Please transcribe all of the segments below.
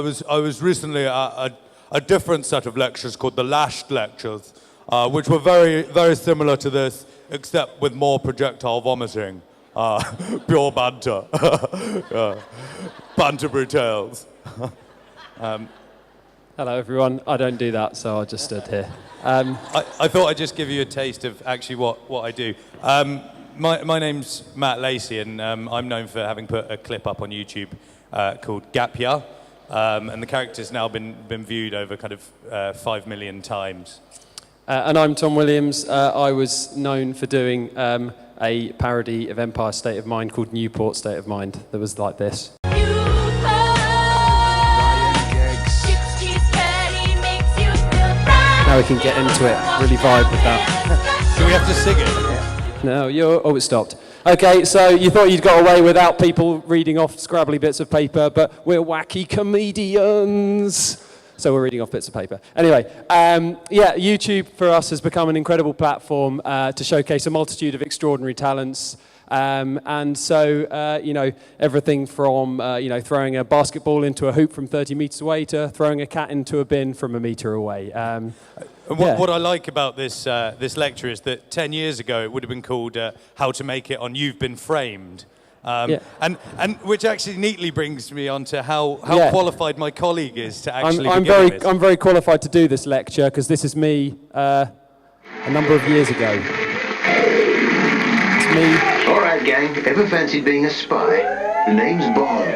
I was recently at a different set of lectures called the Lashed Lectures, which were very similar to this, except with more projectile vomiting. Pure banter. Banter tales. Hello, everyone. I don't do that, so I just stood here. I thought I'd just give you a taste of actually what I do. My name's Matt Lacey, and I'm known for having put a clip up on YouTube called Gap Year, and the character's now been viewed over kind of 5 million times. And I'm Tom Williams. I was known for doing a parody of Empire State of Mind called Newport State of Mind that was like this. Now we can get into it, really vibe with that. Do we have to sing it? No, oh, it stopped. Okay, so you thought you'd got away without people reading off scrabbly bits of paper, but we're wacky comedians. So we're reading off bits of paper. Anyway, yeah, YouTube for us has become an incredible platform to showcase a multitude of extraordinary talents. And so, you know, everything from, you know, throwing a basketball into a hoop from 30 meters away to throwing a cat into a bin from a meter away. What I like about this lecture is that 10 years ago it would have been called How to Make It on You've Been Framed. And which actually neatly brings me on to how qualified my colleague is to actually I'm very qualified to do this lecture because this is me a number of years ago. It's me. All right, gang. Ever fancied being a spy? The name's Bond.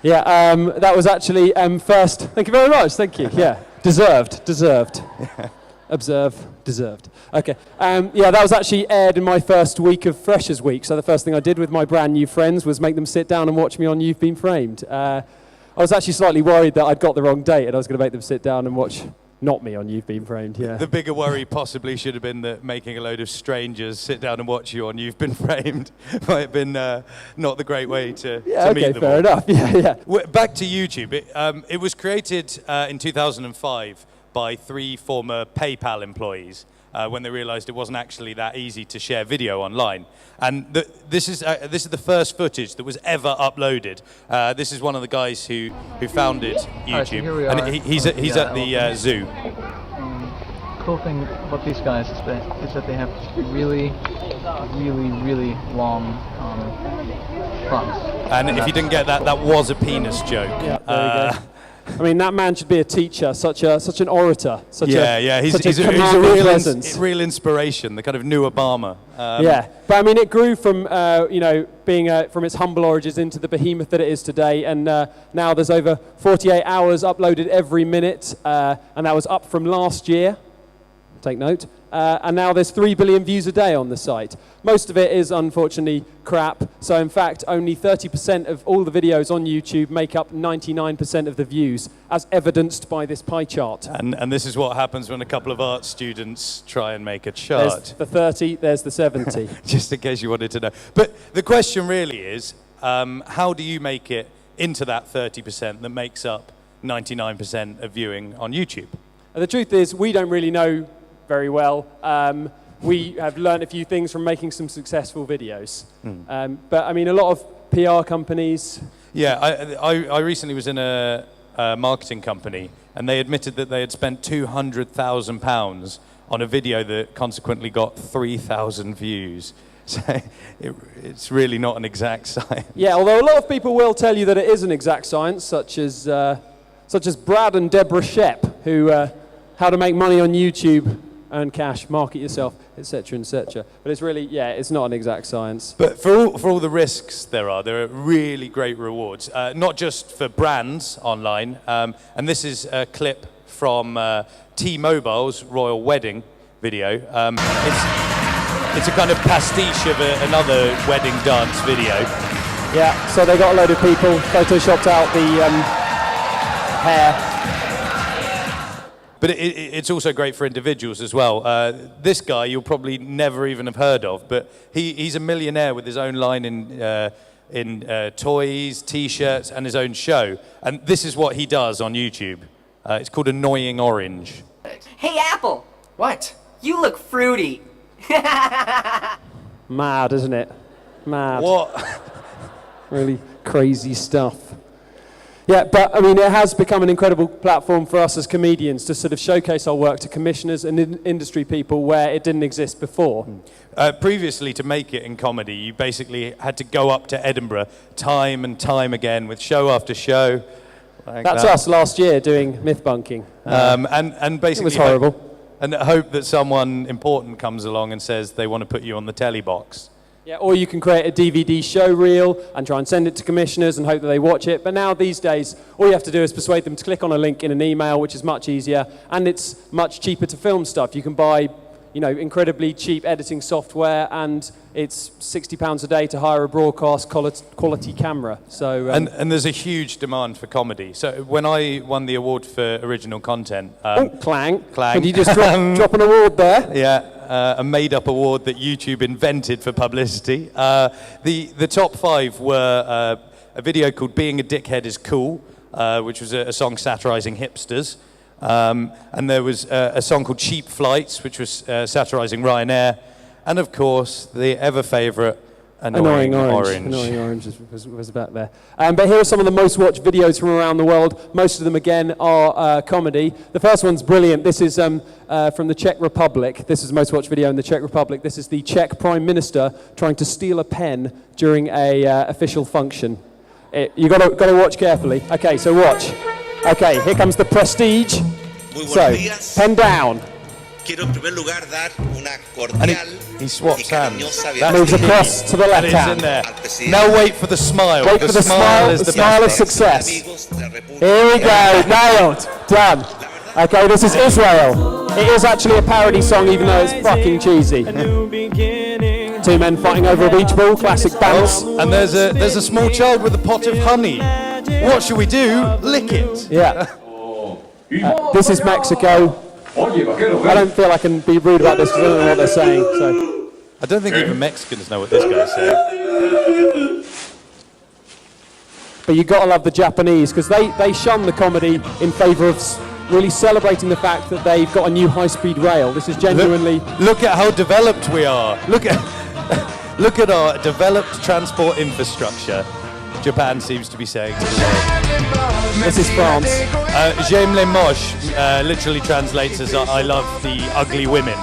Yeah, that was actually first. Thank you very much. Thank you. Yeah, deserved. Observe, deserved. Okay. Yeah, that was actually aired in my first week of Freshers Week. So the first thing I did with my brand new friends was make them sit down and watch me on You've Been Framed. I was actually slightly worried that I'd got the wrong date and I was going to make them sit down and watch not me on You've Been Framed. Yeah. The bigger worry possibly should have been that making a load of strangers sit down and watch you on You've Been Framed might have been not the great way to meet them. Okay, fair enough. Yeah. Back to YouTube. It was created in 2005 by 3 former PayPal employees when they realized it wasn't actually that easy to share video online. And this is the first footage that was ever uploaded. This is one of the guys who founded YouTube, and he's at the zoo. Cool thing about these guys is that they have really long fronts. And if you didn't get that, that was a penis joke. Yeah, there you go. I mean, that man should be a teacher, such an orator, he's a real inspiration, the kind of new Obama. Yeah, but I mean, it grew from you know, being from its humble origins into the behemoth that it is today, and now there's over 48 hours uploaded every minute, and that was up from last year. Take note. And now there's 3 billion views a day on the site. Most of it is unfortunately crap. So in fact, only 30% of all the videos on YouTube make up 99% of the views, as evidenced by this pie chart. And this is what happens when a couple of art students try and make a chart. There's the 30, there's the 70. Just in case you wanted to know. But the question really is, how do you make it into that 30% that makes up 99% of viewing on YouTube? And the truth is, we don't really know very well. We have learned a few things from making some successful videos. But I mean, a lot of PR companies... Yeah, I recently was in a marketing company, and they admitted that they had spent £200,000 on a video that consequently got 3,000 views. So it's really not an exact science. Yeah, although a lot of people will tell you that it is an exact science, such as Brad and Deborah Shep, who how to make money on YouTube, earn cash, market yourself, etc., etc. But it's really, yeah, it's not an exact science. But for all the risks there are really great rewards, not just for brands online. And this is a clip from T-Mobile's Royal Wedding video. It's a kind of pastiche of another wedding dance video. Yeah, so they got a load of people, photoshopped out the hair. But it's also great for individuals as well. This guy you'll probably never even have heard of, but he's a millionaire with his own line in toys, T-shirts, and his own show. And this is what he does on YouTube. It's called Annoying Orange. Hey, Apple! What? You look fruity. Mad, isn't it? Mad. What? Really crazy stuff. Yeah, but I mean, it has become an incredible platform for us as comedians to sort of showcase our work to commissioners and industry people where it didn't exist before. Previously, to make it in comedy, you basically had to go up to Edinburgh time and time again with show after show. That's us last year doing Mythbusting. And basically, it was horrible. And hope that someone important comes along and says they want to put you on the telly box. Yeah, or you can create a DVD show reel and try and send it to commissioners and hope that they watch it. But now, these days, all you have to do is persuade them to click on a link in an email, which is much easier, and it's much cheaper to film stuff. You can buy, you know, incredibly cheap editing software, and it's £60 a day to hire a broadcast quality camera. So and there's a huge demand for comedy. So when I won the award for original content, clang. Did you just drop an award there? Yeah. A made-up award that YouTube invented for publicity. The top 5 were a video called "Being a Dickhead is Cool," which was a song satirizing hipsters, and there was a song called "Cheap Flights," which was satirizing Ryanair, and of course the ever-favorite Annoying Orange. Annoying Orange was about there. But here are some of the most watched videos from around the world. Most of them, again, are comedy. The first one's brilliant. This is from the Czech Republic. This is the most watched video in the Czech Republic. This is the Czech Prime Minister trying to steal a pen during a official function. You've got to watch carefully. Okay, so watch. Okay, here comes the prestige. So, pen down. Quiero en primer lugar dar una And cordial he swaps y hands. cariñosa Moves bienvenida across to the left And it's hand. in there. al presidente Now wait for the smile. Wait for the smile. is The the smile of best. success. amigos de la República. Here we go. Nailed. Done. Okay, this is Israel. It is actually a parody song, even though it's fucking cheesy. Two men fighting over a beach ball. Classic bounce. And there's a small child with a pot of honey. What should we do? Lick it. Yeah. This is Mexico. I don't feel I can be rude about this because I don't know what they're saying. So. I don't think even Mexicans know what this guy's saying. But you've got to love the Japanese because they shun the comedy in favour of really celebrating the fact that they've got a new high-speed rail. This is genuinely... Look at how developed we are. Look at our developed transport infrastructure. Japan seems to be saying to the world. This is France. J'aime les moches literally translates as I love the ugly women.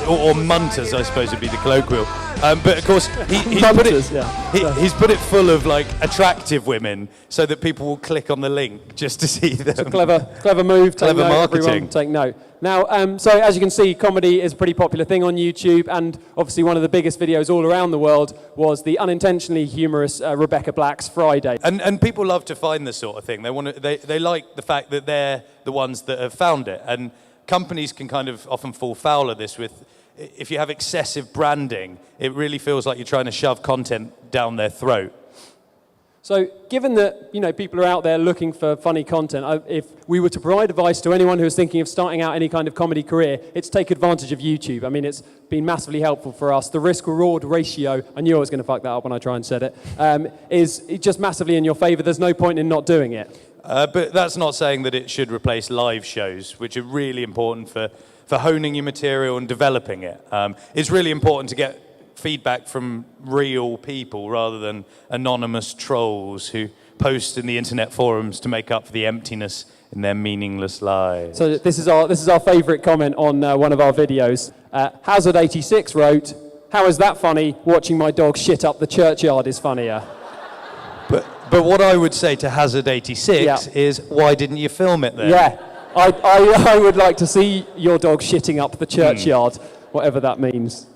Or muntas, I suppose would be the colloquial. But of course, he's put it full of like attractive women so that people will click on the link just to see them. It's a clever move. Take Clever note, marketing. everyone, take note. Now, so as you can see, comedy is a pretty popular thing on YouTube, and obviously one of the biggest videos all around the world was the unintentionally humorous Rebecca Black's Friday. And people love to find this sort of thing. They like the fact that they're the ones that have found it. And companies can kind of often fall foul of this with, if you have excessive branding, it really feels like you're trying to shove content down their throat. So given that, you know, people are out there looking for funny content, if we were to provide advice to anyone who is thinking of starting out any kind of comedy career, it's take advantage of YouTube. I mean, it's been massively helpful for us. The risk-reward ratio, I knew I was going to fuck that up when I try and said it, is just massively in your favour. There's no point in not doing it. But that's not saying that it should replace live shows, which are really important for honing your material and developing it. It's really important to get feedback from real people rather than anonymous trolls who post in the internet forums to make up for the emptiness in their meaningless lives. So this is our favourite comment on one of our videos. Hazard86 wrote, "How is that funny? Watching my dog shit up the churchyard is funnier." But what I would say to Hazard86 is, why didn't you film it then? Yeah, I would like to see your dog shitting up the churchyard, whatever that means.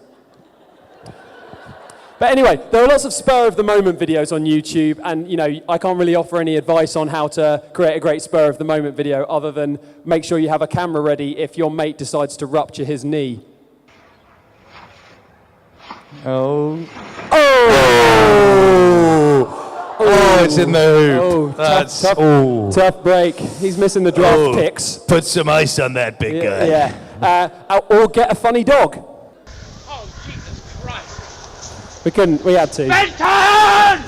But anyway, there are lots of spur-of-the-moment videos on YouTube, and you know, I can't really offer any advice on how to create a great spur-of-the-moment video other than make sure you have a camera ready if your mate decides to rupture his knee. Oh, it's in the hoop. Tough break. He's missing the draft picks. Put some ice on that big guy. Yeah. Or get a funny dog. Oh, Jesus Christ! We had to. Benton!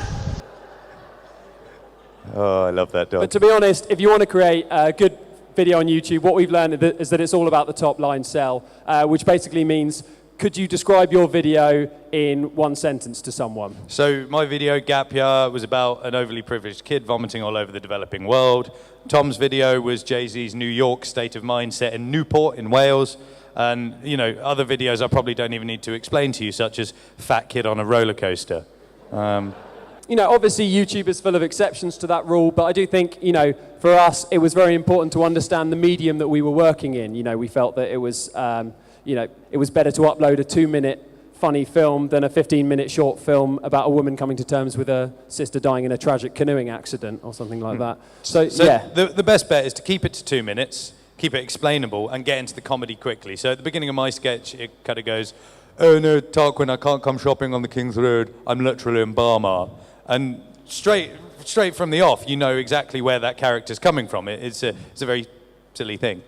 Oh, I love that dog. But to be honest, if you want to create a good video on YouTube, what we've learned is that it's all about the top line sell, which basically means Could you describe your video in one sentence to someone? So my video, Gap Year, was about an overly privileged kid vomiting all over the developing world. Tom's video was Jay-Z's New York State of Mind set in Newport in Wales. And, you know, other videos I probably don't even need to explain to you, such as Fat Kid on a Roller Coaster. You know, obviously YouTube is full of exceptions to that rule, but I do think, you know, for us, it was very important to understand the medium that we were working in. You know, we felt that it was, you know, it was better to upload a 2-minute funny film than a 15-minute short film about a woman coming to terms with her sister dying in a tragic canoeing accident or something like that. So yeah. The best bet is to keep it to 2 minutes, keep it explainable, and get into the comedy quickly. So at the beginning of my sketch, it kind of goes, "Oh no, Tarquin, I can't come shopping on the King's Road. I'm literally in Barmar." And straight from the off, you know exactly where that character's coming from. It's a very silly thing.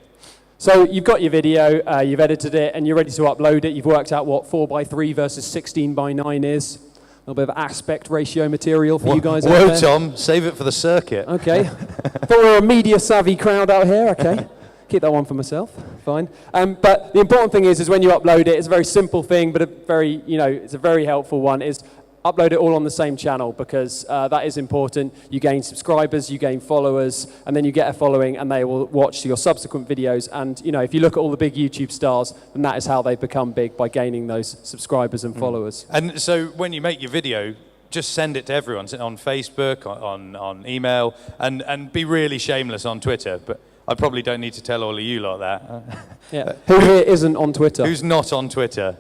So you've got your video, you've edited it, and you're ready to upload it. You've worked out what 4:3 versus 16:9 is. A little bit of aspect ratio material for you guys out there. Whoa, Tom, save it for the circuit. Okay. Thought we were a media-savvy crowd out here. Okay. Keep that one for myself. Fine. But the important thing is when you upload it, it's a very simple thing, but it's a very helpful one, is upload it all on the same channel, because that is important. You gain subscribers, you gain followers, and then you get a following, and they will watch your subsequent videos. And you know, if you look at all the big YouTube stars, then that is how they become big, by gaining those subscribers and followers. And so when you make your video, just send it to everyone on Facebook, on email, and be really shameless on Twitter. But I probably don't need to tell all of you like that. Yeah. Who here isn't on Twitter? Who's not on Twitter?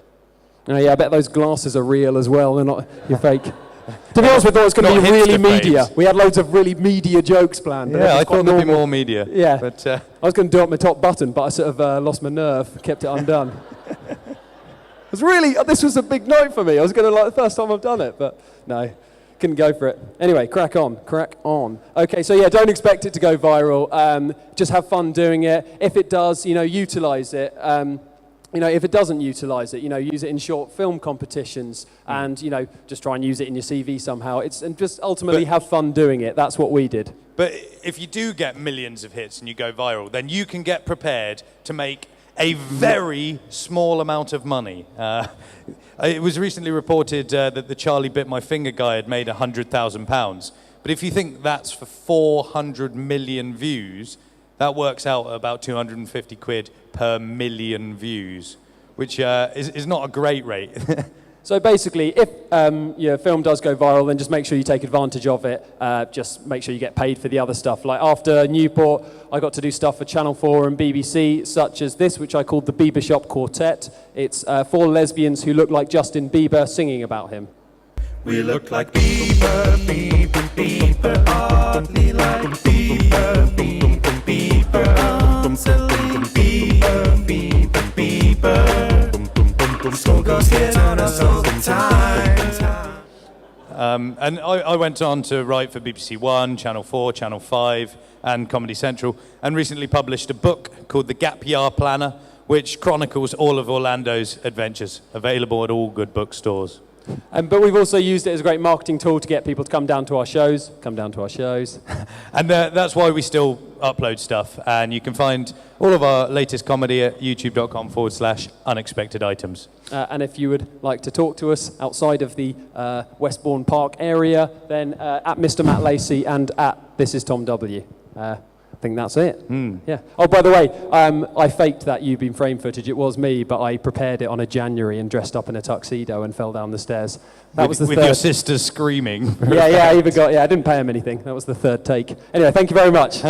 Oh, yeah, I bet those glasses are real as well. They're not, you're fake. To be honest, we thought it was going to be really media. We had loads of really media jokes planned. Yeah, I thought there'd be more media. Yeah. But, I was going to do up my top button, but I sort of lost my nerve, kept it undone. This was a big night for me. I was going to, like, the first time I've done it, but no, couldn't go for it. Anyway, crack on. Okay, so yeah, don't expect it to go viral. Just have fun doing it. If it does, you know, utilize it. You know, if it doesn't utilize it, you know, use it in short film competitions, and, you know, just try and use it in your CV somehow. And just ultimately have fun doing it. That's what we did. But if you do get millions of hits and you go viral, then you can get prepared to make a very small amount of money. It was recently reported that the Charlie Bit My Finger guy had made £100,000. But if you think that's for 400 million views, that works out about 250 quid per million views, which is not a great rate. So basically, if your film does go viral, then just make sure you take advantage of it. Just make sure you get paid for the other stuff. Like after Newport, I got to do stuff for Channel 4 and BBC, such as this, which I called the Bieber Shop Quartet. It's 4 lesbians who look like Justin Bieber singing about him. We look like Bieber, Bieber, Bieber, hardly like Bieber, Bieber, Bieber, silly Bieber, Bieber, Bieber. School girls hit on us all the time. And I went on to write for BBC One, Channel 4, Channel 5, and Comedy Central, and recently published a book called The Gap Year Planner, which chronicles all of Orlando's adventures, available at all good bookstores. But we've also used it as a great marketing tool to get people to come down to our shows. And that's why we still upload stuff. And you can find all of our latest comedy at youtube.com/unexpected items. And if you would like to talk to us outside of the Westbourne Park area, then at Mr. Matt Lacey and at This Is Tom W. I think that's it. Yeah. Oh, by the way, I faked that You've Been Framed footage. It was me, but I prepared it on a January and dressed up in a tuxedo and fell down the stairs. That was the with third. Your sister screaming. I didn't pay him anything. That was the third take. Anyway, thank you very much.